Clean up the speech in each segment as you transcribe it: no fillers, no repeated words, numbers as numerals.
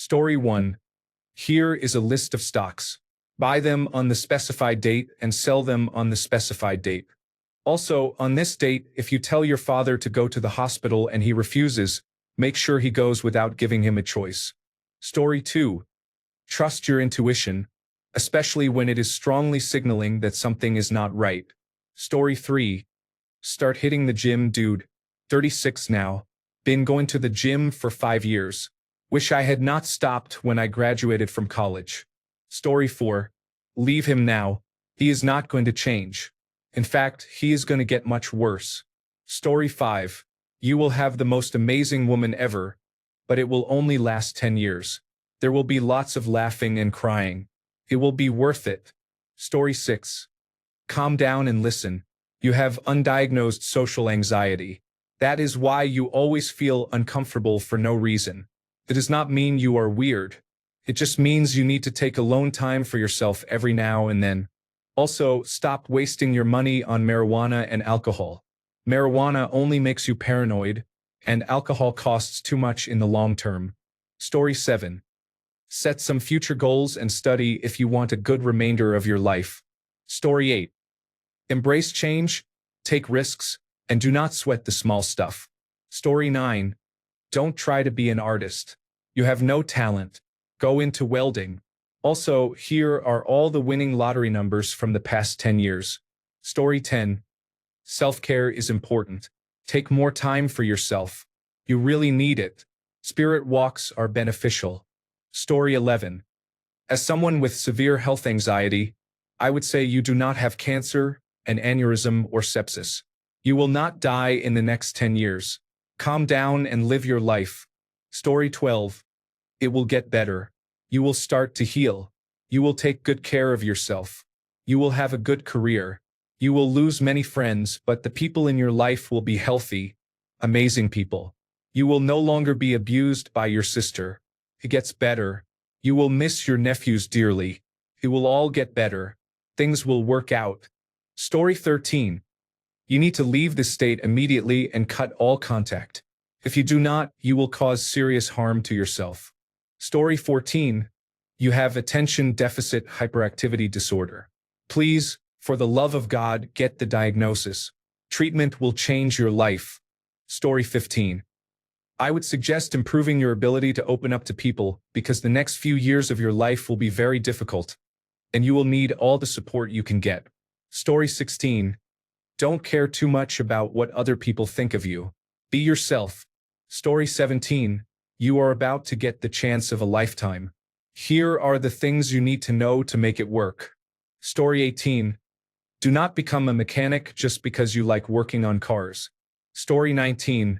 Story 1. Here is a list of stocks. Buy them on the specified date and sell them on the specified date. Also, on this date, if you tell your father to go to the hospital and he refuses, make sure he goes without giving him a choice. Story 2. Trust your intuition, especially when it is strongly signaling that something is not right. Story 3. Start hitting the gym, dude. 36 now. Been going to the gym for 5 years. Wish I had not stopped when I graduated from college. Story 4. Leave him now. He is not going to change. In fact, he is going to get much worse. Story 5. You will have the most amazing woman ever, but it will only last 10 years. There will be lots of laughing and crying. It will be worth it. Story 6. Calm down and listen. You have undiagnosed social anxiety. That is why you always feel uncomfortable for no reason. It does not mean you are weird. It just means you need to take alone time for yourself every now and then. Also, stop wasting your money on marijuana and alcohol. Marijuana only makes you paranoid, and alcohol costs too much in the long term. Story 7. Set some future goals and study if you want a good remainder of your life. Story 8. Embrace change, take risks, and do not sweat the small stuff. Story 9. Don't try to be an artist. You have no talent. Go into welding. Also, here are all the winning lottery numbers from the past 10 years. Story 10. Self-care is important. Take more time for yourself. You really need it. Spirit walks are beneficial. Story 11. As someone with severe health anxiety, I would say you do not have cancer, an aneurysm, or sepsis. You will not die in the next 10 years. Calm down and live your life. Story 12. It will get better. You will start to heal. You will take good care of yourself. You will have a good career. You will lose many friends, but the people in your life will be healthy, amazing people. You will no longer be abused by your sister. It gets better. You will miss your nephews dearly. It will all get better. Things will work out. Story 13. You need to leave this state immediately and cut all contact. If you do not, you will cause serious harm to yourself. Story 14. You have attention deficit hyperactivity disorder. Please, for the love of God, get the diagnosis. Treatment will change your life. Story 15. I would suggest improving your ability to open up to people because the next few years of your life will be very difficult, and you will need all the support you can get. Story 16. Don't care too much about what other people think of you. Be yourself. Story 17. You are about to get the chance of a lifetime. Here are the things you need to know to make it work. Story 18. Do not become a mechanic just because you like working on cars. Story 19.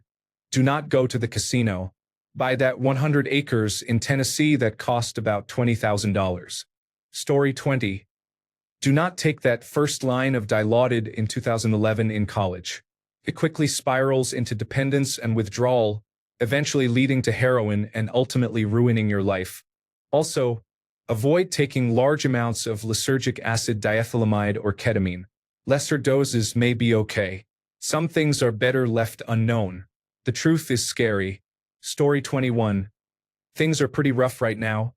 Do not go to the casino. Buy that 100 acres in Tennessee that cost about $20,000. Story 20. Do not take that first line of Dilaudid in 2011 in college. It quickly spirals into dependence and withdrawal, eventually leading to heroin and ultimately ruining your life. Also, avoid taking large amounts of lysergic acid diethylamide or ketamine. Lesser doses may be okay. Some things are better left unknown. The truth is scary. Story 21. Things are pretty rough right now,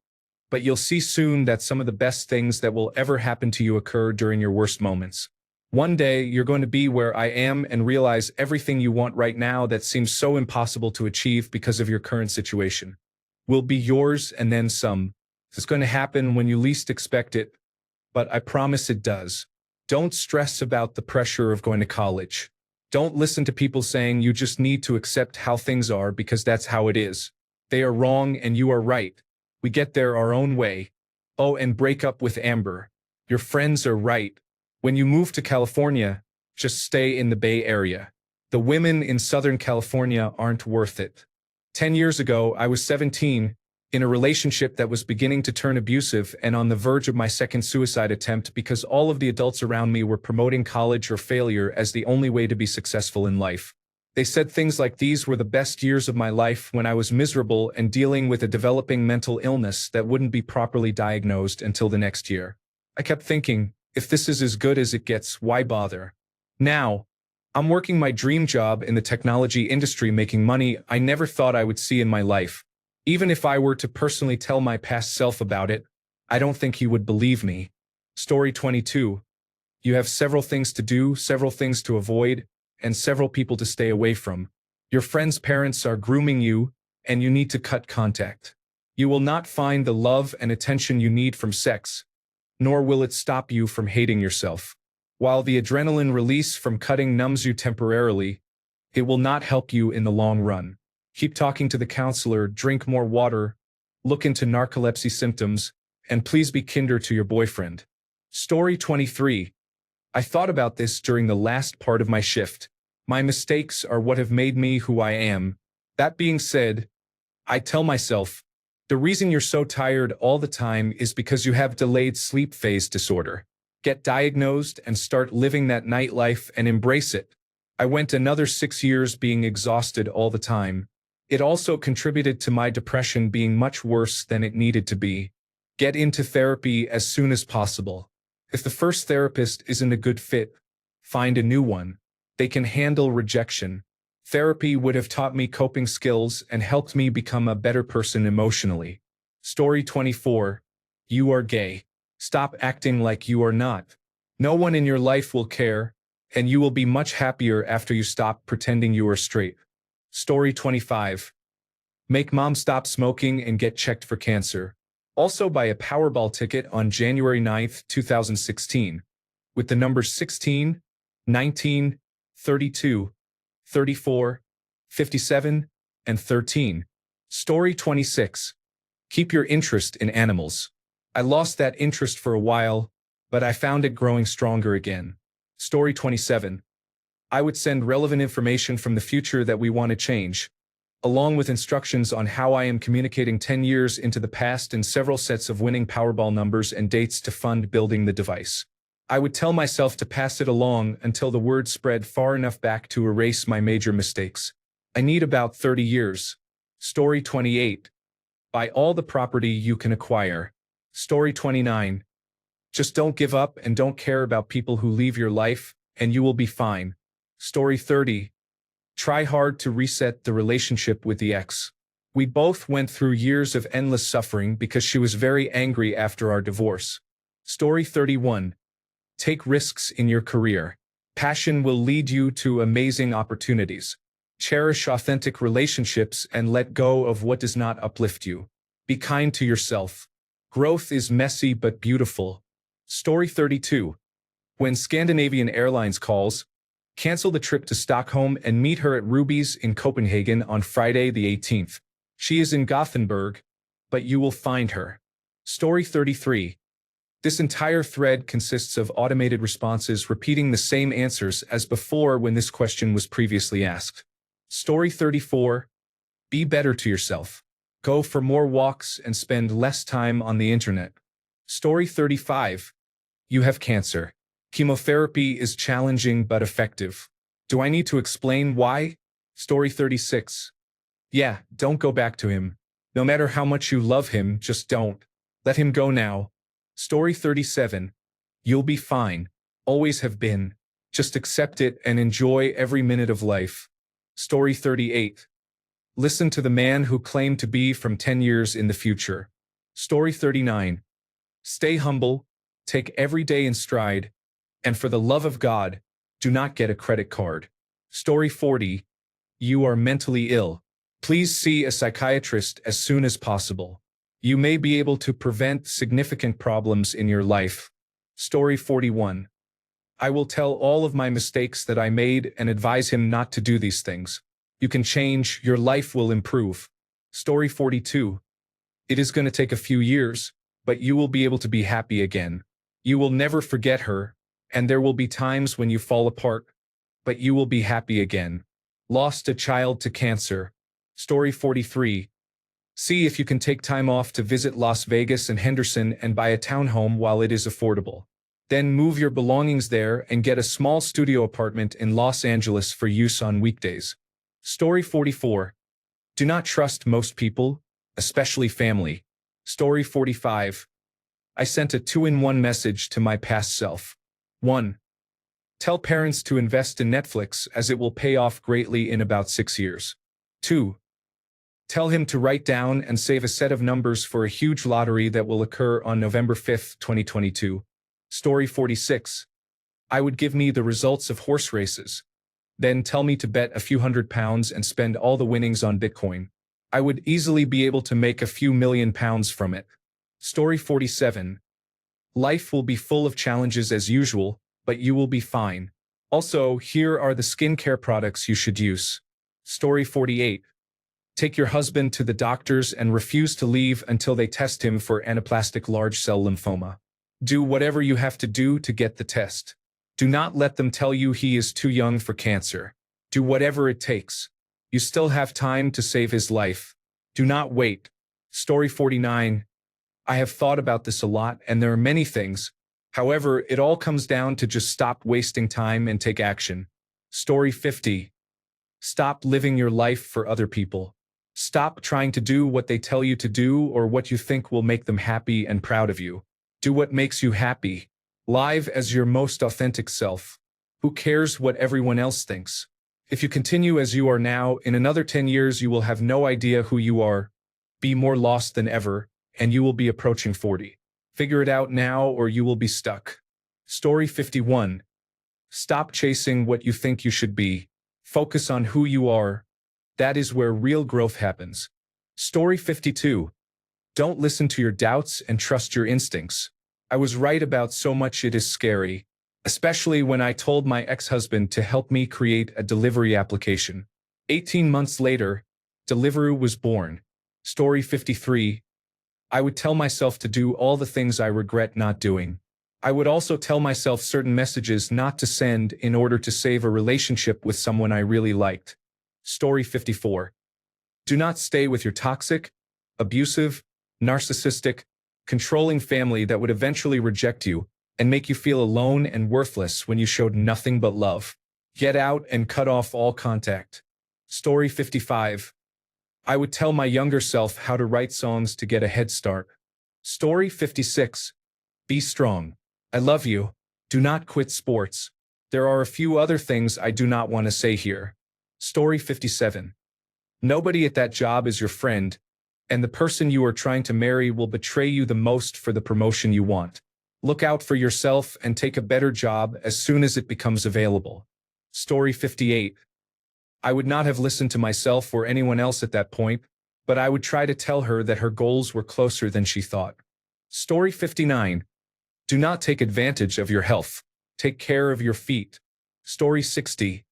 but you'll see soon that some of the best things that will ever happen to you occur during your worst moments. One day, you're going to be where I am and realize everything you want right now that seems so impossible to achieve because of your current situation will be yours and then some. It's going to happen when you least expect it, but I promise it does. Don't stress about the pressure of going to college. Don't listen to people saying you just need to accept how things are because that's how it is. They are wrong and you are right. We get there our own way. Oh, and break up with Amber. Your friends are right. When you move to California, just stay in the Bay Area. The women in Southern California aren't worth it. 10 years ago, I was 17, in a relationship that was beginning to turn abusive and on the verge of my second suicide attempt because all of the adults around me were promoting college or failure as the only way to be successful in life. They said things like these were the best years of my life when I was miserable and dealing with a developing mental illness that wouldn't be properly diagnosed until the next year. I kept thinking, if this is as good as it gets, why bother? Now, I'm working my dream job in the technology industry making money I never thought I would see in my life. Even if I were to personally tell my past self about it, I don't think he would believe me. Story 22. You have several things to do, several things to avoid, and several people to stay away from. Your friends' parents are grooming you, and you need to cut contact. You will not find the love and attention you need from sex, nor will it stop you from hating yourself. While the adrenaline release from cutting numbs you temporarily, it will not help you in the long run. Keep talking to the counselor, drink more water, look into narcolepsy symptoms, and please be kinder to your boyfriend. Story 23. I thought about this during the last part of my shift. My mistakes are what have made me who I am. That being said, I tell myself, the reason you're so tired all the time is because you have delayed sleep phase disorder. Get diagnosed and start living that nightlife and embrace it. I went another 6 years being exhausted all the time. It also contributed to my depression being much worse than it needed to be. Get into therapy as soon as possible. If the first therapist isn't a good fit, find a new one. They can handle rejection. Therapy would have taught me coping skills and helped me become a better person emotionally. Story 24. You are gay. Stop acting like you are not. No one in your life will care, and you will be much happier after you stop pretending you are straight. Story 25. Make mom stop smoking and get checked for cancer. Also buy a Powerball ticket on January 9th, 2016, with the numbers 16, 19, 32, 34, 57, and 13. Story 26. Keep your interest in animals. I lost that interest for a while, but I found it growing stronger again. Story 27. I would send relevant information from the future that we want to change, along with instructions on how I am communicating 10 years into the past and several sets of winning Powerball numbers and dates to fund building the device. I would tell myself to pass it along until the word spread far enough back to erase my major mistakes. I need about 30 years. Story 28. Buy all the property you can acquire. Story 29. Just don't give up and don't care about people who leave your life, and you will be fine. Story 30. Try hard to reset the relationship with the ex. We both went through years of endless suffering because she was very angry after our divorce. Story 31. Take risks in your career. Passion will lead you to amazing opportunities. Cherish authentic relationships and let go of what does not uplift you. Be kind to yourself. Growth is messy but beautiful. Story 32. When Scandinavian Airlines calls, cancel the trip to Stockholm and meet her at Ruby's in Copenhagen on Friday the 18th. She is in Gothenburg, but you will find her. Story 33. This entire thread consists of automated responses repeating the same answers as before when this question was previously asked. Story 34. Be better to yourself. Go for more walks and spend less time on the internet. Story 35. You have cancer. Chemotherapy is challenging but effective. Do I need to explain why? Story 36. Yeah, don't go back to him. No matter how much you love him, just don't. Let him go now. Story 37. You'll be fine. Always have been. Just accept it and enjoy every minute of life. Story 38. Listen to the man who claimed to be from 10 years in the future. Story 39. Stay humble, take every day in stride, and for the love of God, do not get a credit card. Story 40. You are mentally ill. Please see a psychiatrist as soon as possible. You may be able to prevent significant problems in your life. Story 41. I will tell all of my mistakes that I made and advise him not to do these things. You can change, your life will improve. Story 42. It is going to take a few years, but you will be able to be happy again. You will never forget her, and there will be times when you fall apart, but you will be happy again. Lost a child to cancer. Story 43. See if you can take time off to visit Las Vegas and Henderson and buy a townhome while it is affordable. Then move your belongings there and get a small studio apartment in Los Angeles for use on weekdays. Story 44. Do not trust most people, especially family. Story 45. I sent a 2-in-1 message to my past self. 1. Tell parents to invest in Netflix as it will pay off greatly in about 6 years. 2. Tell him to write down and save a set of numbers for a huge lottery that will occur on November 5th, 2022. Story 46. I would give me the results of horse races. Then tell me to bet a few £100 and spend all the winnings on Bitcoin. I would easily be able to make a few £1,000,000 from it. Story 47. Life will be full of challenges as usual, but you will be fine. Also, here are the skincare products you should use. Story 48. Take your husband to the doctors and refuse to leave until they test him for anaplastic large cell lymphoma. Do whatever you have to do to get the test. Do not let them tell you he is too young for cancer. Do whatever it takes. You still have time to save his life. Do not wait. Story 49. I have thought about this a lot, and there are many things. However, it all comes down to just stop wasting time and take action. Story 50. Stop living your life for other people. Stop trying to do what they tell you to do or what you think will make them happy and proud of you. Do what makes you happy. Live as your most authentic self. Who cares what everyone else thinks? If you continue as you are now, in another 10 years you will have no idea who you are, be more lost than ever, and you will be approaching 40. Figure it out now or you will be stuck. Story 51. Stop chasing what you think you should be. Focus on who you are. That is where real growth happens. Story 52. Don't listen to your doubts and trust your instincts. I was right about so much it is scary, especially when I told my ex-husband to help me create a delivery application. 18 months later, Deliveroo was born. Story 53. I would tell myself to do all the things I regret not doing. I would also tell myself certain messages not to send in order to save a relationship with someone I really liked. Story 54. Do not stay with your toxic, abusive, narcissistic, controlling family that would eventually reject you and make you feel alone and worthless when you showed nothing but love. Get out and cut off all contact. Story 55. I would tell my younger self how to write songs to get a head start. Story 56. Be strong. I love you. Do not quit sports. There are a few other things I do not want to say here. Story 57. Nobody at that job is your friend, and the person you are trying to marry will betray you the most for the promotion you want. Look out for yourself and take a better job as soon as it becomes available. Story 58. I would not have listened to myself or anyone else at that point, but I would try to tell her that her goals were closer than she thought. Story 59. Do not take advantage of your health. Take care of your feet. Story 60.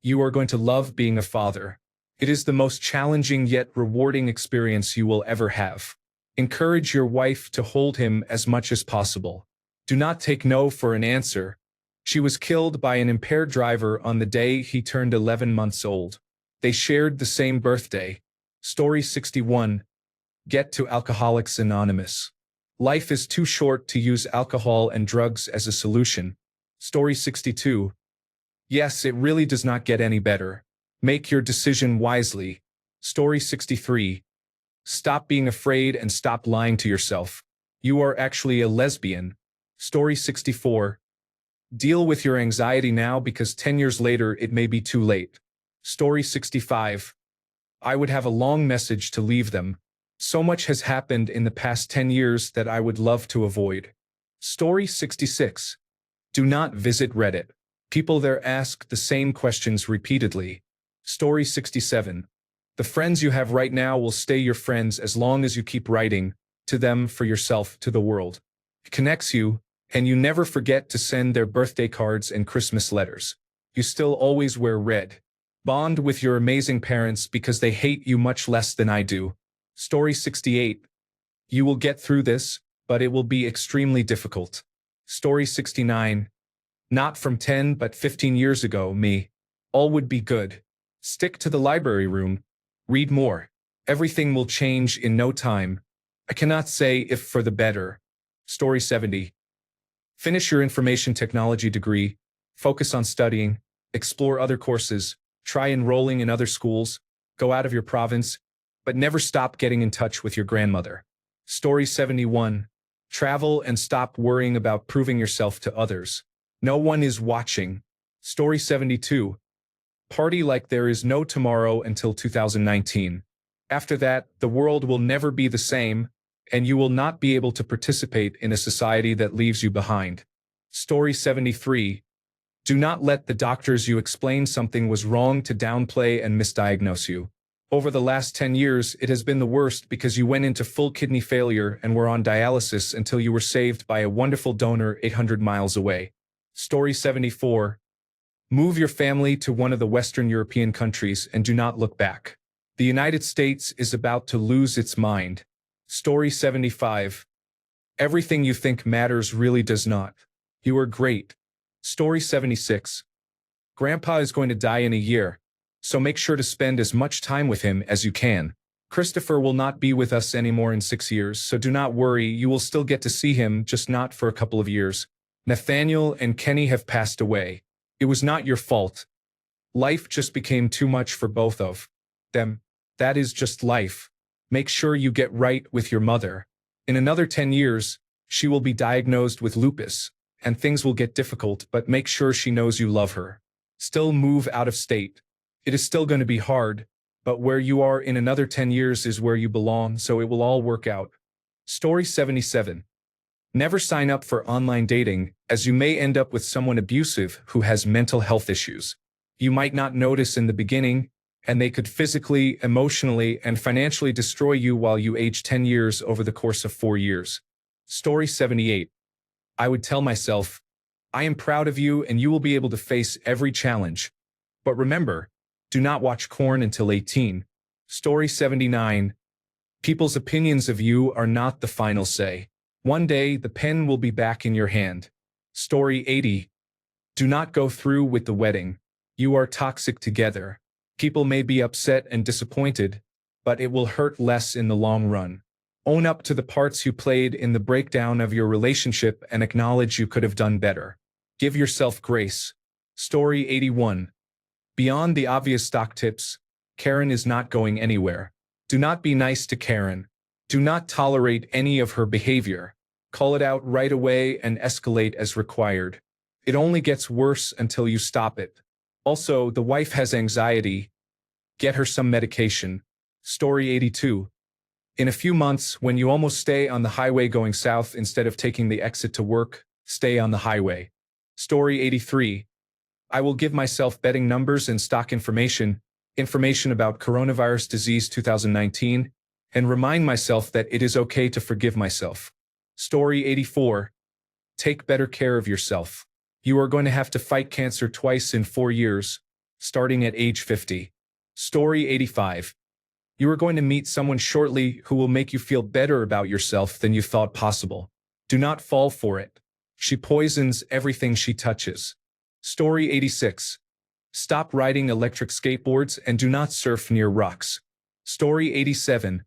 You are going to love being a father. It is the most challenging yet rewarding experience you will ever have. Encourage your wife to hold him as much as possible. Do not take no for an answer. She was killed by an impaired driver on the day he turned 11 months old. They shared the same birthday. Story 61. Get to Alcoholics Anonymous. Life is too short to use alcohol and drugs as a solution. Story 62. Yes, it really does not get any better. Make your decision wisely. Story 63. Stop being afraid and stop lying to yourself. You are actually a lesbian. Story 64. Deal with your anxiety now because 10 years later it may be too late. Story 65. I would have a long message to leave them. So much has happened in the past 10 years that I would love to avoid. Story 66. Do not visit Reddit. People there ask the same questions repeatedly. Story 67. The friends you have right now will stay your friends as long as you keep writing to them for yourself to the world. It connects you, and you never forget to send their birthday cards and Christmas letters. You still always wear red. Bond with your amazing parents because they hate you much less than I do. Story 68. You will get through this, but it will be extremely difficult. Story 69. Not from 10 but 15 years ago, me. All would be good. Stick to the library room. Read more. Everything will change in no time. I cannot say if for the better. Story 70. Finish your information technology degree. Focus on studying. Explore other courses. Try enrolling in other schools. Go out of your province. But never stop getting in touch with your grandmother. Story 71. Travel and stop worrying about proving yourself to others. No one is watching. Story 72. Party like there is no tomorrow until 2019. After that, the world will never be the same, and you will not be able to participate in a society that leaves you behind. Story 73. Do not let the doctors you explain something was wrong to downplay and misdiagnose you. Over the last 10 years, it has been the worst because you went into full kidney failure and were on dialysis until you were saved by a wonderful donor 800 miles away. Story 74. Move your family to one of the Western European countries and do not look back. The United States is about to lose its mind. Story 75. Everything you think matters really does not. You are great. Story 76. Grandpa is going to die in a year, so make sure to spend as much time with him as you can. Christopher will not be with us anymore in 6 years, so do not worry, you will still get to see him, just not for a couple of years. Nathaniel and Kenny have passed away. It was not your fault. Life just became too much for both of them. That is just life. Make sure you get right with your mother. In another 10 years, she will be diagnosed with lupus, and things will get difficult, but make sure she knows you love her. Still move out of state. It is still going to be hard, but where you are in another 10 years is where you belong, so it will all work out. Story 77. Never sign up for online dating, as you may end up with someone abusive who has mental health issues. You might not notice in the beginning, and they could physically, emotionally, and financially destroy you while you age 10 years over the course of 4 years. Story 78. I would tell myself, I am proud of you and you will be able to face every challenge. But remember, do not watch porn until 18. Story 79. People's opinions of you are not the final say. One day, the pen will be back in your hand. Story 80. Do not go through with the wedding. You are toxic together. People may be upset and disappointed, but it will hurt less in the long run. Own up to the parts you played in the breakdown of your relationship and acknowledge you could have done better. Give yourself grace. Story 81. Beyond the obvious stock tips, Karen is not going anywhere. Do not be nice to Karen. Do not tolerate any of her behavior. Call it out right away and escalate as required. It only gets worse until you stop it. Also, the wife has anxiety. Get her some medication. Story 82. In a few months, when you almost stay on the highway going south instead of taking the exit to work, stay on the highway. Story 83. I will give myself betting numbers and stock information about coronavirus disease 2019, and remind myself that it is okay to forgive myself. Story 84. Take better care of yourself. You are going to have to fight cancer twice in 4 years, starting at age 50. Story 85. You are going to meet someone shortly who will make you feel better about yourself than you thought possible. Do not fall for it. She poisons everything she touches. Story 86. Stop riding electric skateboards and do not surf near rocks. Story 87.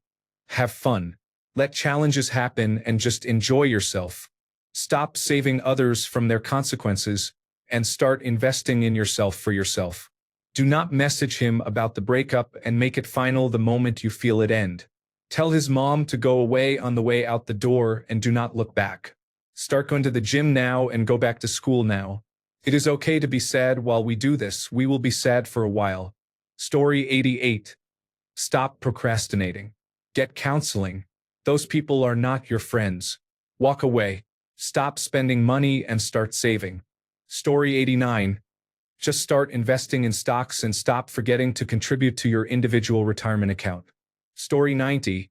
Have fun. Let challenges happen and just enjoy yourself. Stop saving others from their consequences and start investing in yourself for yourself. Do not message him about the breakup and make it final the moment you feel it end. Tell his mom to go away on the way out the door and do not look back. Start going to the gym now and go back to school now. It is okay to be sad while we do this. We will be sad for a while. Story 88. Stop procrastinating. Get counseling. Those people are not your friends. Walk away. Stop spending money and start saving. Story 89. Just start investing in stocks and stop forgetting to contribute to your individual retirement account. Story 90.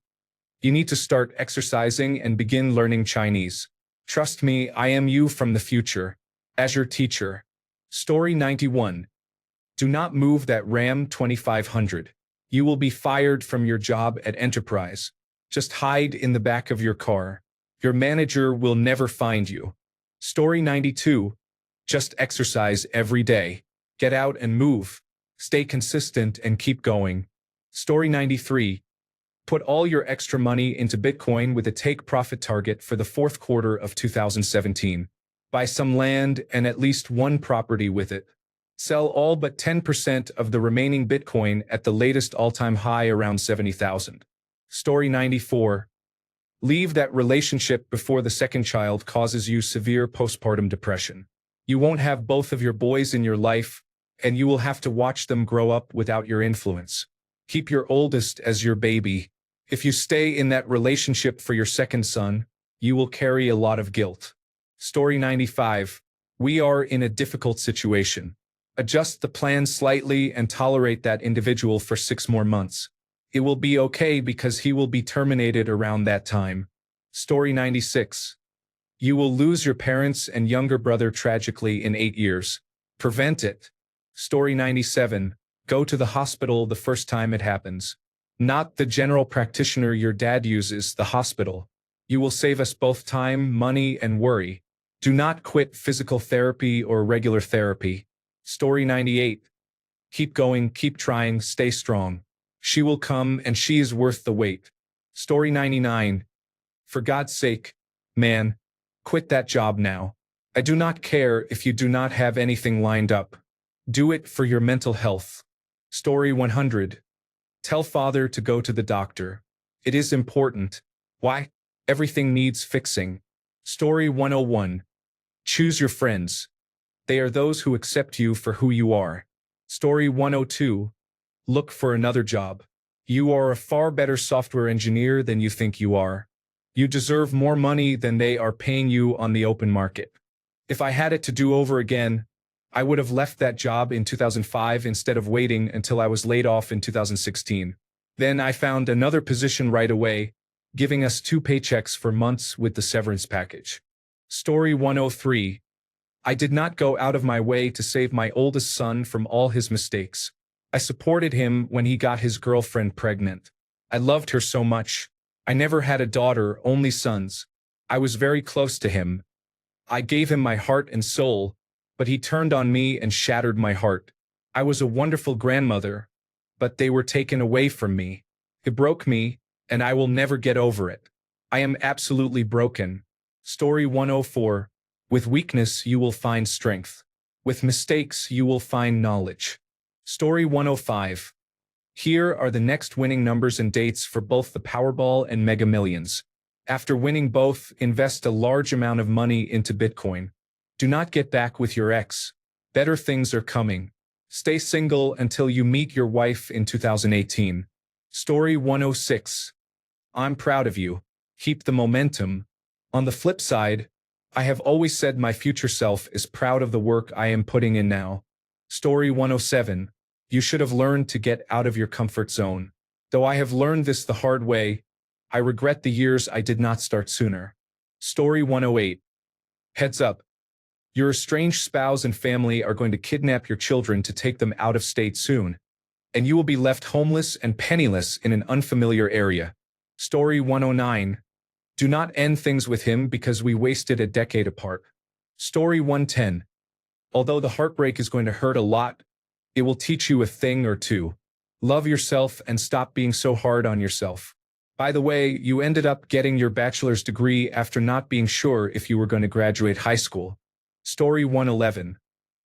You need to start exercising and begin learning Chinese. Trust me, I am you from the future, as your teacher. Story 91. Do not move that Ram 2500. You will be fired from your job at Enterprise. Just hide in the back of your car. Your manager will never find you. Story 92. Just exercise every day. Get out and move. Stay consistent and keep going. Story 93. Put all your extra money into Bitcoin with a take-profit target for the fourth quarter of 2017. Buy some land and at least one property with it. Sell all but 10% of the remaining Bitcoin at the latest all-time high around 70,000. Story 94. Leave that relationship before the second child causes you severe postpartum depression. You won't have both of your boys in your life, and you will have to watch them grow up without your influence. Keep your oldest as your baby. If you stay in that relationship for your second son, you will carry a lot of guilt. Story 95. We are in a difficult situation. Adjust the plan slightly and tolerate that individual for 6 more months. It will be okay because he will be terminated around that time. Story 96. You will lose your parents and younger brother tragically in 8 years. Prevent it. Story 97. Go to the hospital the first time it happens. Not the general practitioner your dad uses, the hospital. You will save us both time, money, and worry. Do not quit physical therapy or regular therapy. Story 98. Keep going, keep trying, stay strong. She will come and she is worth the wait. Story 99. For God's sake, man, quit that job now. I do not care if you do not have anything lined up. Do it for your mental health. Story 100. Tell father to go to the doctor. It is important. Why? Everything needs fixing. Story 101. Choose your friends. They are those who accept you for who you are. Story 102. Look for another job. You are a far better software engineer than you think you are. You deserve more money than they are paying you on the open market. If I had it to do over again, I would have left that job in 2005 instead of waiting until I was laid off in 2016. Then I found another position right away, giving us 2 paychecks for months with the severance package. Story 103. I did not go out of my way to save my oldest son from all his mistakes. I supported him when he got his girlfriend pregnant. I loved her so much. I never had a daughter, only sons. I was very close to him. I gave him my heart and soul, but he turned on me and shattered my heart. I was a wonderful grandmother, but they were taken away from me. It broke me, and I will never get over it. I am absolutely broken. Story 104. With weakness you will find strength. With mistakes you will find knowledge. Story 105. Here are the next winning numbers and dates for both the Powerball and Mega Millions. After winning both, invest a large amount of money into Bitcoin. Do not get back with your ex. Better things are coming. Stay single until you meet your wife in 2018. Story 106. I'm proud of you. Keep the momentum. On the flip side, I have always said my future self is proud of the work I am putting in now. Story 107. You should have learned to get out of your comfort zone. Though I have learned this the hard way, I regret the years I did not start sooner. Story 108. Heads up. Your estranged spouse and family are going to kidnap your children to take them out of state soon, and you will be left homeless and penniless in an unfamiliar area. Story 109. Do not end things with him because we wasted a decade apart. Story 110. Although the heartbreak is going to hurt a lot, it will teach you a thing or two. Love yourself and stop being so hard on yourself. By the way, you ended up getting your bachelor's degree after not being sure if you were going to graduate high school. Story 111.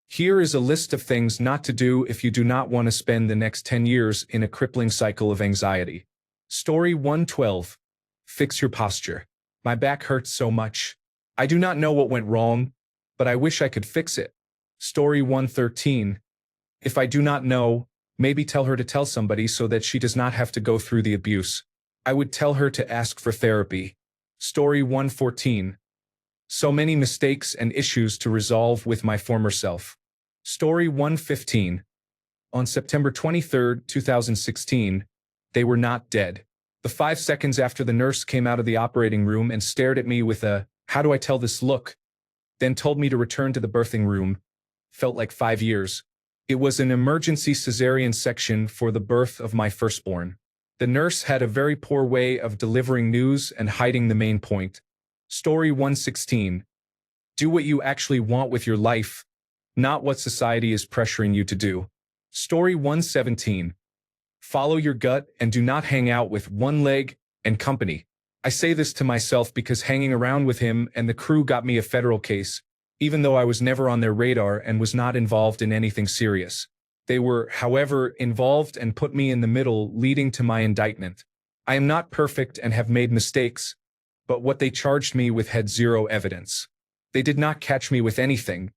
Here is a list of things not to do if you do not want to spend the next 10 years in a crippling cycle of anxiety. Story 112. Fix your posture. My back hurts so much. I do not know what went wrong, but I wish I could fix it. Story 113. If I do not know, maybe tell her to tell somebody so that she does not have to go through the abuse. I would tell her to ask for therapy. Story 114. So many mistakes and issues to resolve with my former self. Story 115. On September 23, 2016, they were not dead. The 5 seconds after the nurse came out of the operating room and stared at me with a, "How do I tell this look?" then told me to return to the birthing room, felt like 5 years. It was an emergency cesarean section for the birth of my firstborn. The nurse had a very poor way of delivering news and hiding the main point. Story 116. Do what you actually want with your life, not what society is pressuring you to do. Story 117. Follow your gut and do not hang out with one leg and company. I say this to myself because hanging around with him and the crew got me a federal case, even though I was never on their radar and was not involved in anything serious. They were, however, involved and put me in the middle, leading to my indictment. I am not perfect and have made mistakes, but what they charged me with had zero evidence. They did not catch me with anything.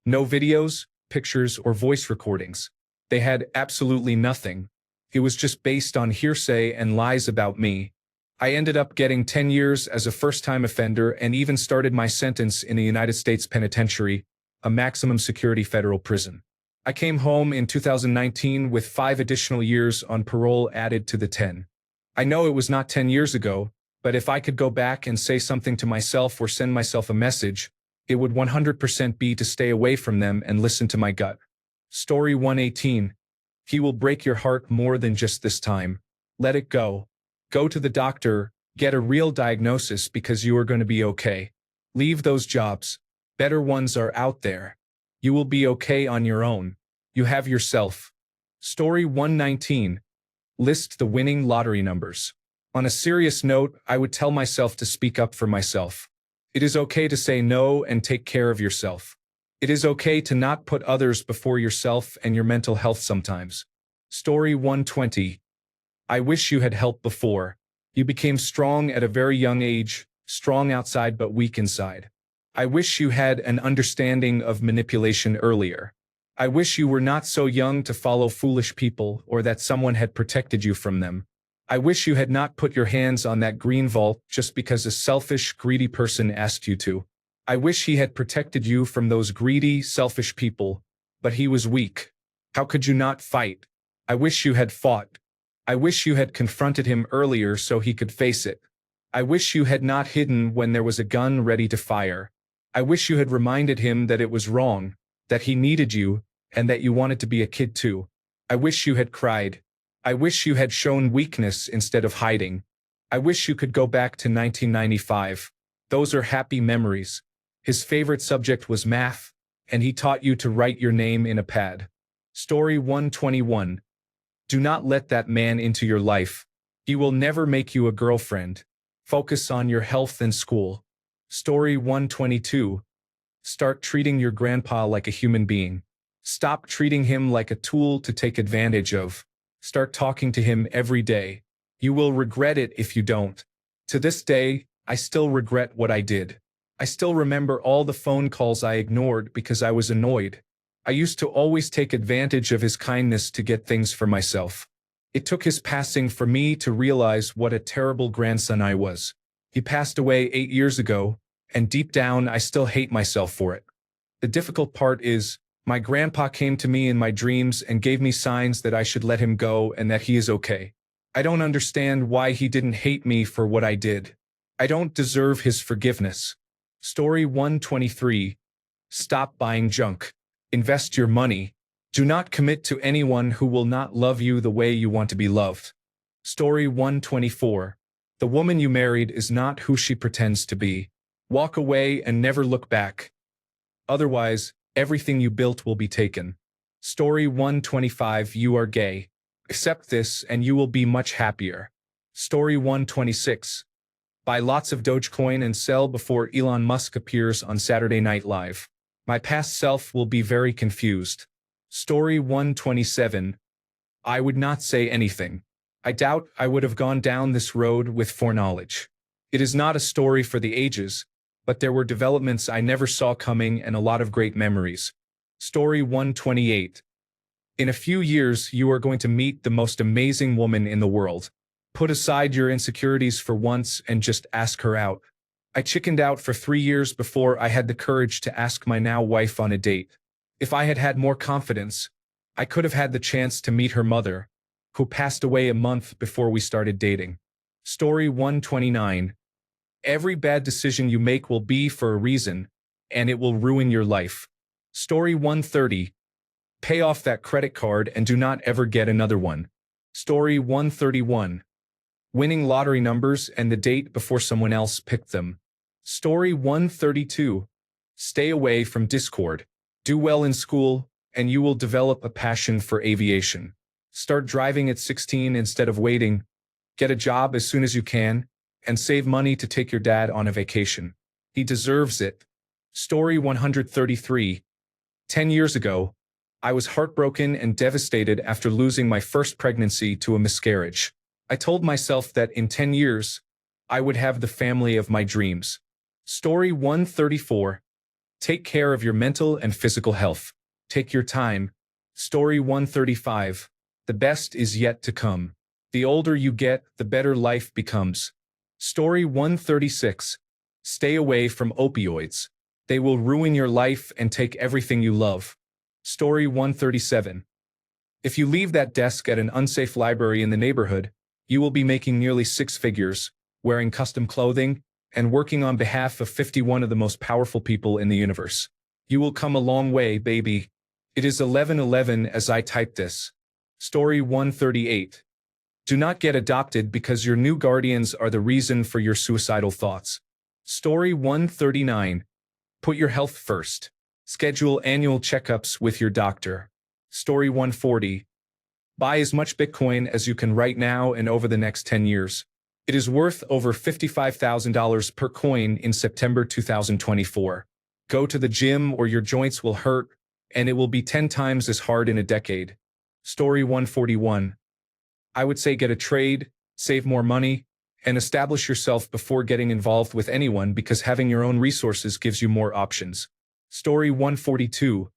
No videos, pictures, or voice recordings. They had absolutely nothing. It was just based on hearsay and lies about me. I ended up getting 10 years as a first-time offender and even started my sentence in a United States penitentiary, a maximum security federal prison. I came home in 2019 with 5 additional years on parole added to the 10. I know it was not 10 years ago, but if I could go back and say something to myself or send myself a message, it would 100% be to stay away from them and listen to my gut. Story 118. He will break your heart more than just this time. Let it go. Go to the doctor, get a real diagnosis because you are going to be okay. Leave those jobs. Better ones are out there. You will be okay on your own. You have yourself. Story 119. List the winning lottery numbers. On a serious note, I would tell myself to speak up for myself. It is okay to say no and take care of yourself. It is okay to not put others before yourself and your mental health sometimes. Story 120. I wish you had help before. You became strong at a very young age, strong outside but weak inside. I wish you had an understanding of manipulation earlier. I wish you were not so young to follow foolish people or that someone had protected you from them. I wish you had not put your hands on that green vault just because a selfish, greedy person asked you to. I wish he had protected you from those greedy, selfish people, but he was weak. How could you not fight? I wish you had fought. I wish you had confronted him earlier so he could face it. I wish you had not hidden when there was a gun ready to fire. I wish you had reminded him that it was wrong, that he needed you, and that you wanted to be a kid too. I wish you had cried. I wish you had shown weakness instead of hiding. I wish you could go back to 1995. Those are happy memories. His favorite subject was math, and he taught you to write your name in a pad. Story 121. Do not let that man into your life. He will never make you a girlfriend. Focus on your health and school. Story 122. Start treating your grandpa like a human being. Stop treating him like a tool to take advantage of. Start talking to him every day. You will regret it if you don't. To this day, I still regret what I did. I still remember all the phone calls I ignored because I was annoyed. I used to always take advantage of his kindness to get things for myself. It took his passing for me to realize what a terrible grandson I was. He passed away 8 years ago, and deep down I still hate myself for it. The difficult part is, my grandpa came to me in my dreams and gave me signs that I should let him go and that he is okay. I don't understand why he didn't hate me for what I did. I don't deserve his forgiveness. Story 123. Stop buying junk. Invest your money. Do not commit to anyone who will not love you the way you want to be loved. Story 124. The woman you married is not who she pretends to be. Walk away and never look back. Otherwise, everything you built will be taken. Story 125. You are gay. Accept this and you will be much happier. Story 126. Buy lots of Dogecoin and sell before Elon Musk appears on Saturday Night Live. My past self will be very confused. Story 127. I would not say anything. I doubt I would have gone down this road with foreknowledge. It is not a story for the ages, but there were developments I never saw coming and a lot of great memories. Story 128. In a few years, you are going to meet the most amazing woman in the world. Put aside your insecurities for once and just ask her out. I chickened out for 3 years before I had the courage to ask my now wife on a date. If I had had more confidence, I could have had the chance to meet her mother, who passed away a month before we started dating. Story 129. Every bad decision you make will be for a reason, and it will ruin your life. Story 130. Pay off that credit card and do not ever get another one. Story 131. Winning lottery numbers and the date before someone else picked them. Story 132. Stay away from Discord. Do well in school, and you will develop a passion for aviation. Start driving at 16 instead of waiting. Get a job as soon as you can, and save money to take your dad on a vacation. He deserves it. Story 133. 10 years ago, I was heartbroken and devastated after losing my first pregnancy to a miscarriage. I told myself that in 10 years, I would have the family of my dreams. Story 134. Take care of your mental and physical health. Take your time. Story 135. The best is yet to come. The older you get, the better life becomes. Story 136. Stay away from opioids. They will ruin your life and take everything you love. Story 137. If you leave that desk at an unsafe library in the neighborhood, you will be making nearly 6 figures, wearing custom clothing, and working on behalf of 51 of the most powerful people in the universe. You will come a long way, baby. It is 11:11 as I type this. Story 138. Do not get adopted because your new guardians are the reason for your suicidal thoughts. Story 139. Put your health first. Schedule annual checkups with your doctor. Story 140. Buy as much Bitcoin as you can right now and over the next 10 years. It is worth over $55,000 per coin in September 2024. Go to the gym or your joints will hurt, and it will be 10 times as hard in a decade. Story 141. I would say get a trade, save more money, and establish yourself before getting involved with anyone because having your own resources gives you more options. Story 142.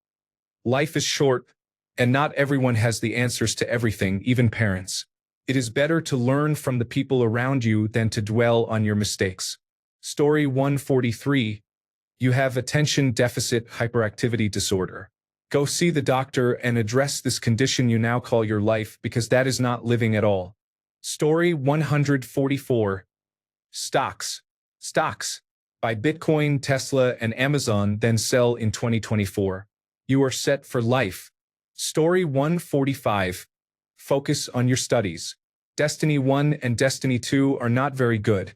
Life is short, and not everyone has the answers to everything, even parents. It is better to learn from the people around you than to dwell on your mistakes. Story 143. You have attention deficit hyperactivity disorder. Go see the doctor and address this condition you now call your life because that is not living at all. Story 144. Stocks. Stocks. Buy Bitcoin, Tesla, and Amazon, then sell in 2024. You are set for life. Story 145. Focus on your studies. Destiny 1 and Destiny 2 are not very good,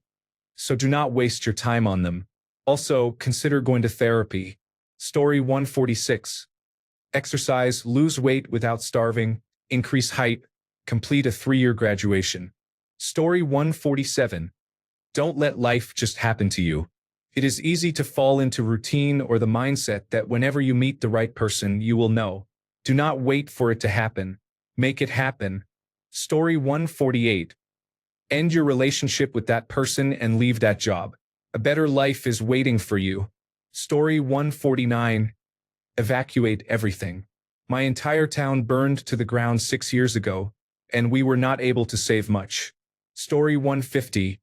so do not waste your time on them. Also, consider going to therapy. Story 146. Exercise, lose weight without starving, increase height, complete a 3-year graduation. Story 147. Don't let life just happen to you. It is easy to fall into routine or the mindset that whenever you meet the right person, you will know. Do not wait for it to happen. Make it happen. Story 148. End your relationship with that person and leave that job. A better life is waiting for you. Story 149. Evacuate everything. My entire town burned to the ground 6 years ago, and we were not able to save much. Story 150.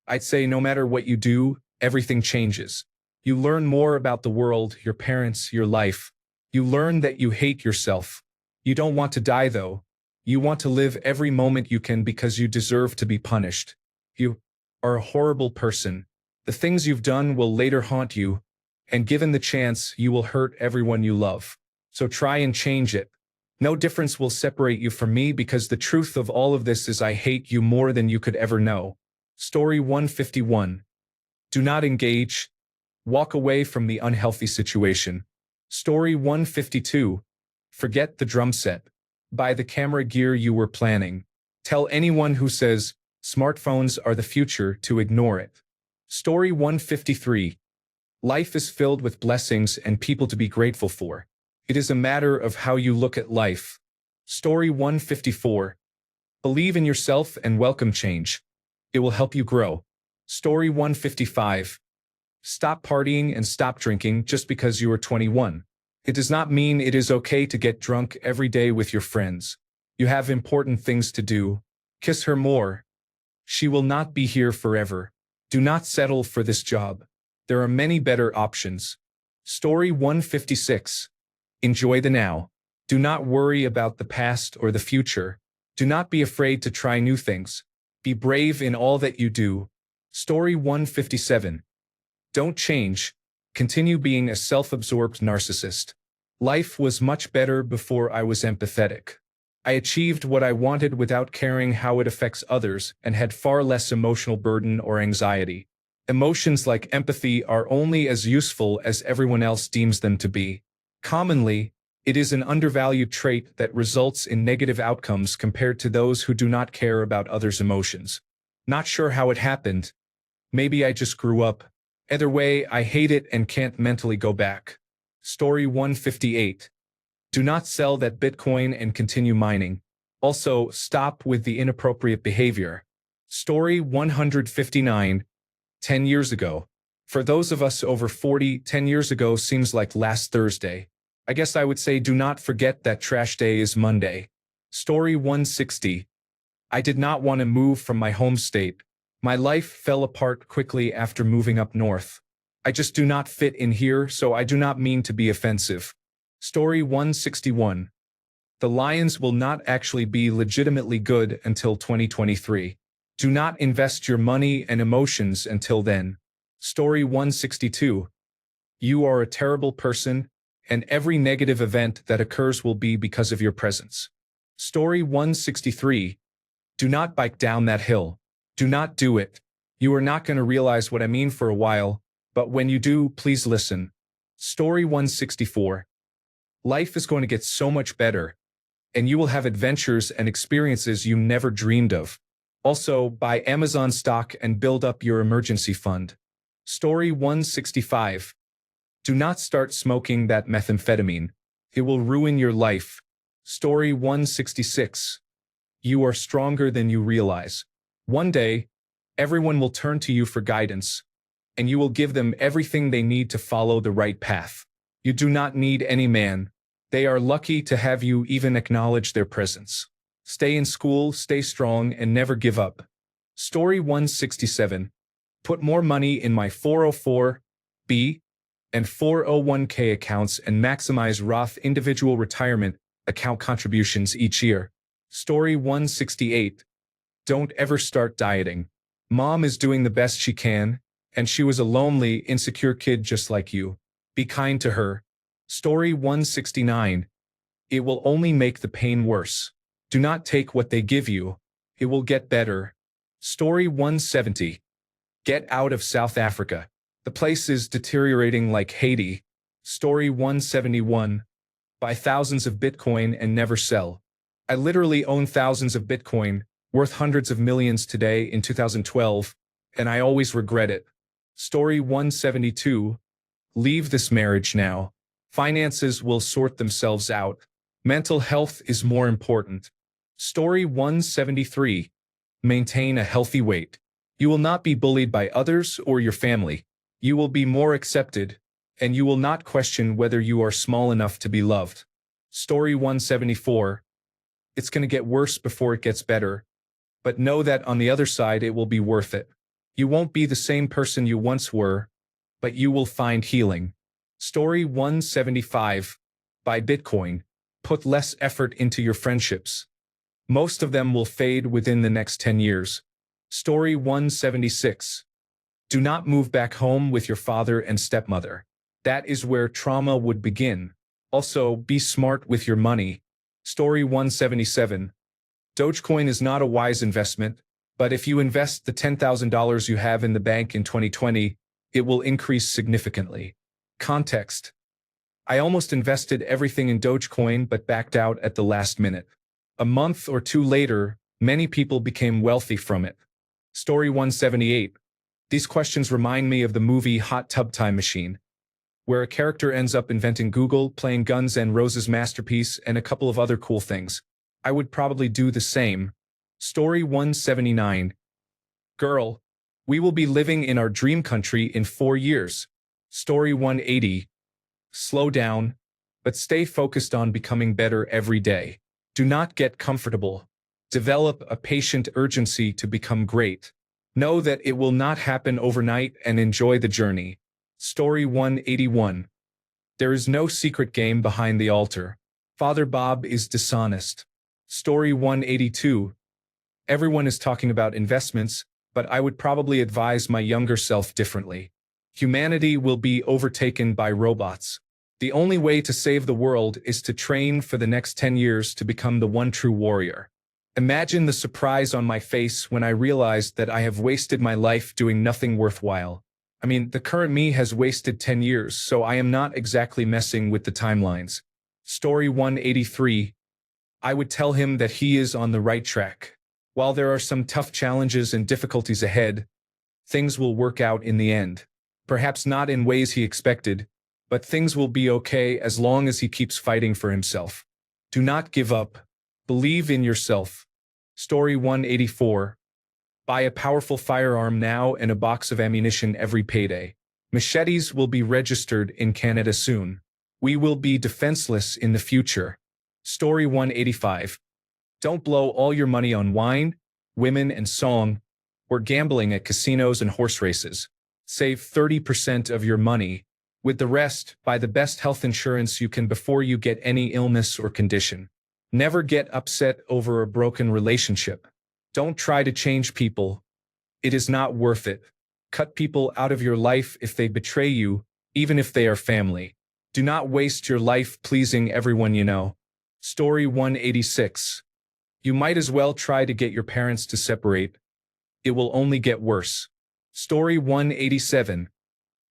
I'd say no matter what you do, everything changes. You learn more about the world, your parents, your life. You learn that you hate yourself. You don't want to die though. You want to live every moment you can because you deserve to be punished. You are a horrible person. The things you've done will later haunt you, and given the chance, you will hurt everyone you love. So try and change it. No difference will separate you from me because the truth of all of this is I hate you more than you could ever know. Story 151. Do not engage. Walk away from the unhealthy situation. Story 152. Forget the drum set. Buy the camera gear you were planning. Tell anyone who says smartphones are the future to ignore it. Story 153. Life is filled with blessings and people to be grateful for. It is a matter of how you look at life. Story 154. Believe in yourself and welcome change. It will help you grow. Story 155. Stop partying and stop drinking just because you are 21. It does not mean it is okay to get drunk every day with your friends. You have important things to do. Kiss her more. She will not be here forever. Do not settle for this job. There are many better options. Story 156. Enjoy the now. Do not worry about the past or the future. Do not be afraid to try new things. Be brave in all that you do. Story 157. Don't change. Continue being a self-absorbed narcissist. Life was much better before I was empathetic. I achieved what I wanted without caring how it affects others and had far less emotional burden or anxiety. Emotions like empathy are only as useful as everyone else deems them to be. Commonly, it is an undervalued trait that results in negative outcomes compared to those who do not care about others' emotions. Not sure how it happened. Maybe I just grew up. Either way, I hate it and can't mentally go back. Story 158. Do not sell that Bitcoin and continue mining. Also, stop with the inappropriate behavior. Story 159. 10 years ago. For those of us over 40, 10 years ago seems like last Thursday. I guess I would say do not forget that trash day is Monday. Story 160. I did not want to move from my home state. My life fell apart quickly after moving up north. I just do not fit in here, so I do not mean to be offensive. Story 161. The Lions will not actually be legitimately good until 2023. Do not invest your money and emotions until then. Story 162. You are a terrible person, and every negative event that occurs will be because of your presence. Story 163. Do not bike down that hill. Do not do it. You are not going to realize what I mean for a while, but when you do, please listen. Story 164. Life is going to get so much better, and you will have adventures and experiences you never dreamed of. Also, buy Amazon stock and build up your emergency fund. Story 165. Do not start smoking that methamphetamine. It will ruin your life. Story 166. You are stronger than you realize. One day, everyone will turn to you for guidance, and you will give them everything they need to follow the right path. You do not need any man. They are lucky to have you even acknowledge their presence. Stay in school, stay strong, and never give up. Story 167. Put more money in my 404(b) and 401(k) accounts and maximize Roth individual retirement account contributions each year. Story 168. Don't ever start dieting. Mom is doing the best she can, and she was a lonely, insecure kid just like you. Be kind to her. Story 169. It will only make the pain worse. Do not take what they give you. It will get better. Story 170. Get out of South Africa. The place is deteriorating like Haiti. Story 171. Buy thousands of Bitcoin and never sell. I literally own thousands of Bitcoin, worth hundreds of millions today in 2012, and I always regret it. Story 172. Leave this marriage now. Finances will sort themselves out. Mental health is more important. Story 173. Maintain a healthy weight. You will not be bullied by others or your family. You will be more accepted, and you will not question whether you are small enough to be loved. Story 174. It's going to get worse before it gets better, but know that on the other side it will be worth it. You won't be the same person you once were, but you will find healing. Story 175. Buy Bitcoin. Put less effort into your friendships. Most of them will fade within the next 10 years. Story 176. Do not move back home with your father and stepmother. That is where trauma would begin. Also, be smart with your money. Story 177. Dogecoin is not a wise investment, but if you invest the $10,000 you have in the bank in 2020, it will increase significantly. Context. I almost invested everything in Dogecoin but backed out at the last minute. A month or two later, many people became wealthy from it. Story 178. These questions remind me of the movie Hot Tub Time Machine, where a character ends up inventing Google, playing Guns N' Roses' masterpiece, and a couple of other cool things. I would probably do the same. Story 179. Girl, we will be living in our dream country in 4 years. Story 180. Slow down, but stay focused on becoming better every day. Do not get comfortable. Develop a patient urgency to become great. Know that it will not happen overnight and enjoy the journey. Story 181. There is no secret game behind the altar. Father Bob is dishonest. Story 182. Everyone is talking about investments, but I would probably advise my younger self differently. Humanity will be overtaken by robots. The only way to save the world is to train for the next 10 years to become the one true warrior. Imagine the surprise on my face when I realized that I have wasted my life doing nothing worthwhile. I mean, the current me has wasted 10 years, so I am not exactly messing with the timelines. Story 183. I would tell him that he is on the right track. While there are some tough challenges and difficulties ahead, things will work out in the end. Perhaps not in ways he expected, but things will be okay as long as he keeps fighting for himself. Do not give up. Believe in yourself. Story 184. Buy a powerful firearm now and a box of ammunition every payday. Machetes will be registered in Canada soon. We will be defenseless in the future. Story 185. Don't blow all your money on wine, women, and song, or gambling at casinos and horse races. Save 30% of your money. With the rest, buy the best health insurance you can before you get any illness or condition. Never get upset over a broken relationship. Don't try to change people. It is not worth it. Cut people out of your life if they betray you, even if they are family. Do not waste your life pleasing everyone you know. Story 186. You might as well try to get your parents to separate. It will only get worse. Story 187.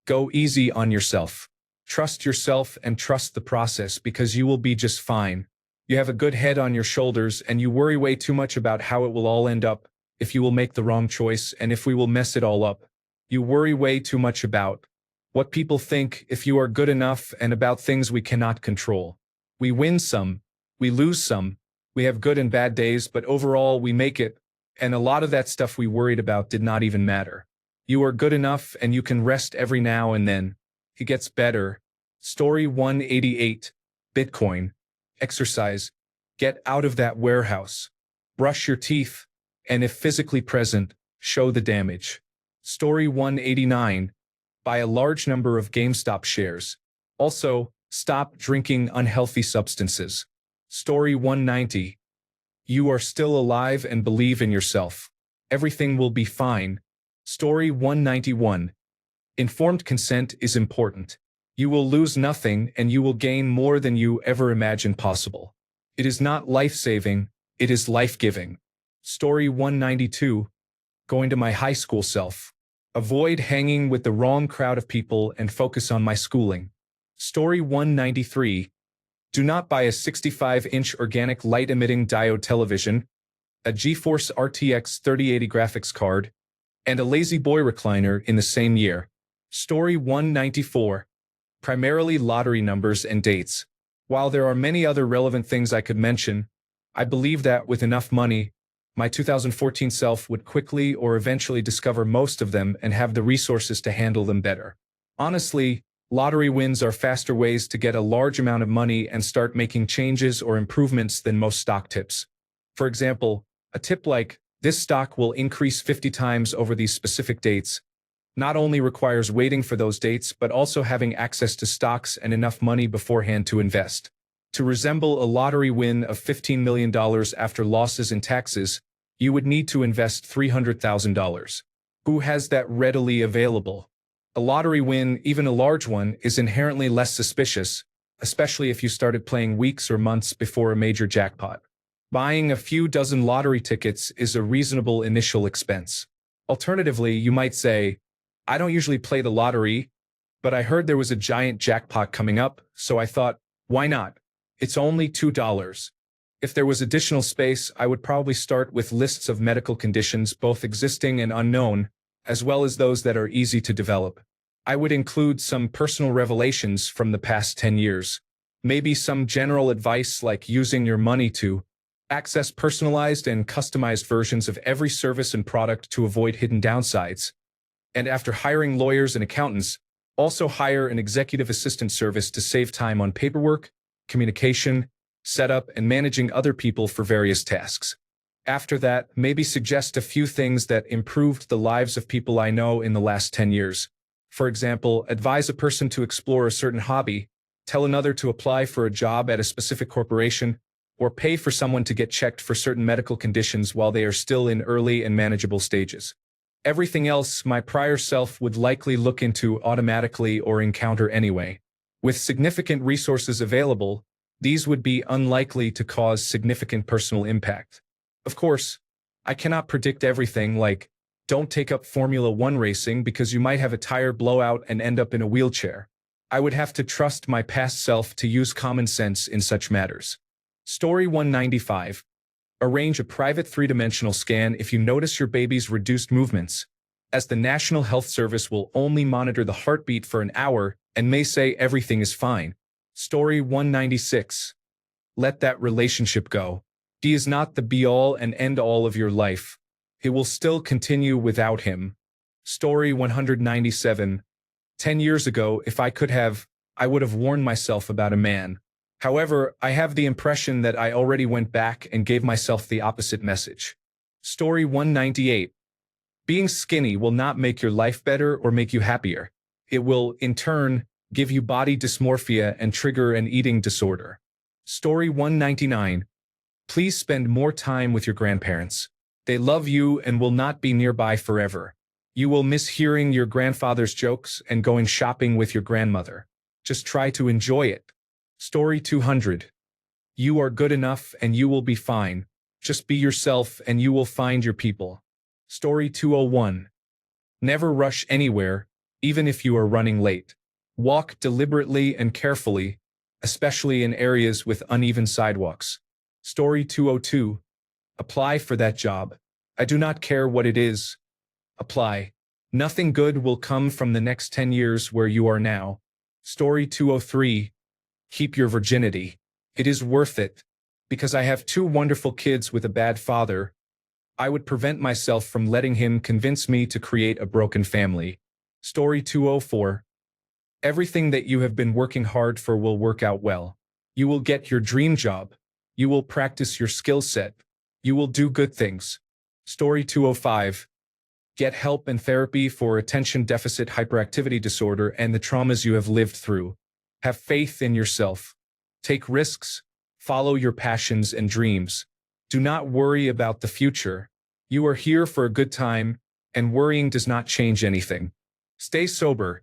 Go easy on yourself. Trust yourself and trust the process because you will be just fine. You have a good head on your shoulders and you worry way too much about how it will all end up, if you will make the wrong choice and if we will mess it all up. You worry way too much about what people think, if you are good enough, and about things we cannot control. We win some, we lose some, we have good and bad days, but overall we make it, and a lot of that stuff we worried about did not even matter. You are good enough and you can rest every now and then. It gets better. Story 188. Bitcoin. Exercise. Get out of that warehouse. Brush your teeth, and if physically present, show the damage. Story 189. Buy a large number of GameStop shares. Also, stop drinking unhealthy substances. Story 190. You are still alive and believe in yourself. Everything will be fine. Story 191. Informed consent is important. You will lose nothing and you will gain more than you ever imagined possible. It is not life-saving, it is life-giving. Story 192. Going to my high school self. Avoid hanging with the wrong crowd of people and focus on my schooling. Story 193. Do not buy a 65-inch organic light-emitting diode television, a GeForce RTX 3080 graphics card, and a Lazy Boy recliner in the same year. Story 194. Primarily lottery numbers and dates. While there are many other relevant things I could mention, I believe that with enough money, my 2014 self would quickly or eventually discover most of them and have the resources to handle them better. Honestly, lottery wins are faster ways to get a large amount of money and start making changes or improvements than most stock tips. For example, a tip like, "This stock will increase 50 times over these specific dates," not only requires waiting for those dates but also having access to stocks and enough money beforehand to invest. To resemble a lottery win of $15 million after losses and taxes, you would need to invest $300,000. Who has that readily available? A lottery win, even a large one, is inherently less suspicious, especially if you started playing weeks or months before a major jackpot. Buying a few dozen lottery tickets is a reasonable initial expense. Alternatively, you might say, "I don't usually play the lottery, but I heard there was a giant jackpot coming up, so I thought, why not? It's only $2. If there was additional space, I would probably start with lists of medical conditions, both existing and unknown, as well as those that are easy to develop. I would include some personal revelations from the past 10 years. Maybe some general advice like using your money to access personalized and customized versions of every service and product to avoid hidden downsides. And after hiring lawyers and accountants, also hire an executive assistant service to save time on paperwork, communication, setup, and managing other people for various tasks. After that, maybe suggest a few things that improved the lives of people I know in the last 10 years. For example, advise a person to explore a certain hobby, tell another to apply for a job at a specific corporation, or pay for someone to get checked for certain medical conditions while they are still in early and manageable stages. Everything else my prior self would likely look into automatically or encounter anyway. With significant resources available, these would be unlikely to cause significant personal impact. Of course, I cannot predict everything, like, don't take up Formula One racing because you might have a tire blowout and end up in a wheelchair. I would have to trust my past self to use common sense in such matters. Story 195. Arrange a private three-dimensional scan if you notice your baby's reduced movements, as the National Health Service will only monitor the heartbeat for an hour and may say everything is fine. Story 196. Let that relationship go. He is not the be-all and end-all of your life. It will still continue without him. Story 197. 10 years ago, if I could have, I would have warned myself about a man. However, I have the impression that I already went back and gave myself the opposite message. Story 198. Being skinny will not make your life better or make you happier. It will, in turn, give you body dysmorphia and trigger an eating disorder. Story 199. Please spend more time with your grandparents. They love you and will not be nearby forever. You will miss hearing your grandfather's jokes and going shopping with your grandmother. Just try to enjoy it. Story 200. You are good enough and you will be fine. Just be yourself and you will find your people. Story 201. Never rush anywhere, even if you are running late. Walk deliberately and carefully, especially in areas with uneven sidewalks. Story 202. Apply for that job. I do not care what it is. Apply. Nothing good will come from the next 10 years where you are now. Story 203. Keep your virginity. It is worth it. Because I have two wonderful kids with a bad father, I would prevent myself from letting him convince me to create a broken family. Story 204. Everything that you have been working hard for will work out well. You will get your dream job. You will practice your skill set. You will do good things. Story 205. Get help and therapy for attention deficit hyperactivity disorder and the traumas you have lived through. Have faith in yourself. Take risks. Follow your passions and dreams. Do not worry about the future. You are here for a good time, and worrying does not change anything. Stay sober.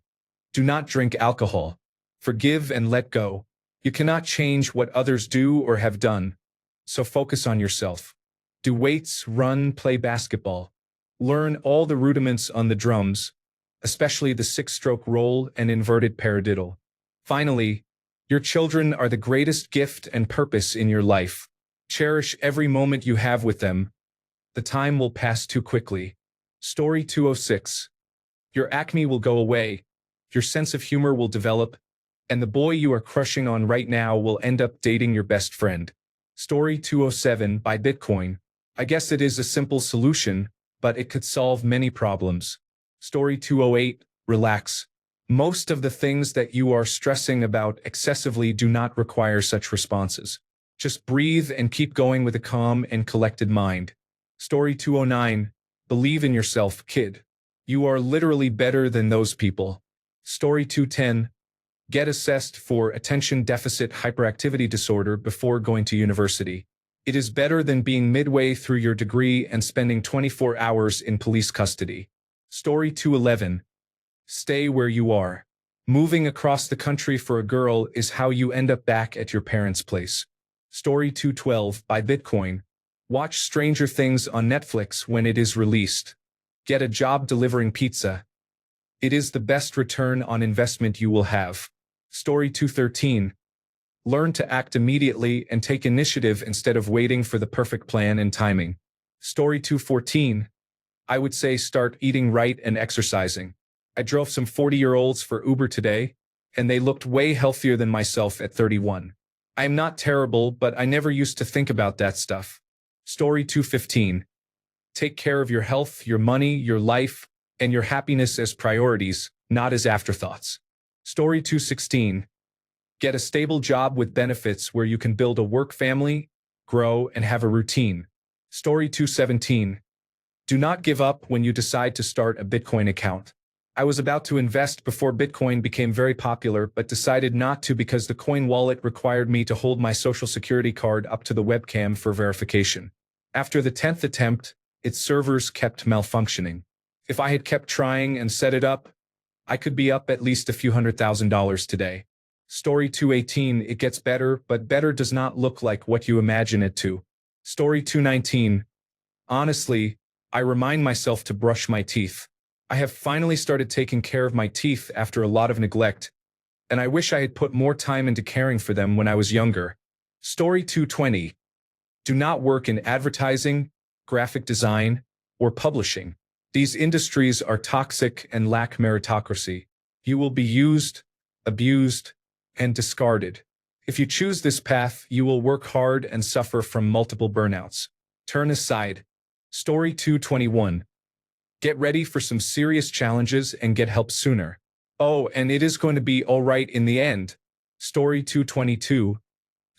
Do not drink alcohol. Forgive and let go. You cannot change what others do or have done, so focus on yourself. Do weights, run, play basketball. Learn all the rudiments on the drums, especially the 6-stroke roll and inverted paradiddle. Finally, your children are the greatest gift and purpose in your life. Cherish every moment you have with them. The time will pass too quickly. Story 206. Your acne will go away, your sense of humor will develop, and the boy you are crushing on right now will end up dating your best friend. Story 207. Buy Bitcoin. I guess it is a simple solution, but it could solve many problems. Story 208. Relax. Most of the things that you are stressing about excessively do not require such responses. Just breathe and keep going with a calm and collected mind. Story 209. Believe in yourself, kid. You are literally better than those people. Story 210. Get assessed for attention deficit hyperactivity disorder before going to university. It is better than being midway through your degree and spending 24 hours in police custody. Story 211. Stay where you are. Moving across the country for a girl is how you end up back at your parents' place. Story 212. Buy Bitcoin. Watch Stranger Things on Netflix when it is released. Get a job delivering pizza. It is the best return on investment you will have. Story 213. Learn to act immediately and take initiative instead of waiting for the perfect plan and timing. Story 214. I would say start eating right and exercising. I drove some 40-year-olds for Uber today, and they looked way healthier than myself at 31. I am not terrible, but I never used to think about that stuff. Story 215. Take care of your health, your money, your life, and your happiness as priorities, not as afterthoughts. Story 216. Get a stable job with benefits where you can build a work family, grow, and have a routine. Story 217. Do not give up when you decide to start a Bitcoin account. I was about to invest before Bitcoin became very popular, but decided not to because the coin wallet required me to hold my social security card up to the webcam for verification. After the 10th attempt, its servers kept malfunctioning. If I had kept trying and set it up, I could be up at least a few $100,000 today. Story 218. It gets better, but better does not look like what you imagine it to. Story 219. Honestly, I remind myself to brush my teeth. I have finally started taking care of my teeth after a lot of neglect, and I wish I had put more time into caring for them when I was younger. Story 220. Do not work in advertising, graphic design, or publishing. These industries are toxic and lack meritocracy. You will be used, abused, and discarded. If you choose this path, you will work hard and suffer from multiple burnouts. Turn aside. Story 221. Get ready for some serious challenges and get help sooner. Oh, and it is going to be all right in the end. Story 222.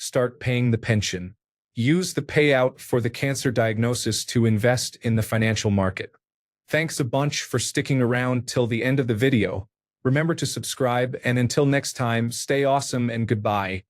start paying the pension. Use the payout for the cancer diagnosis to invest in the financial market. Thanks a bunch for sticking around till the end of the video. Remember to subscribe, and until next time, stay awesome and goodbye.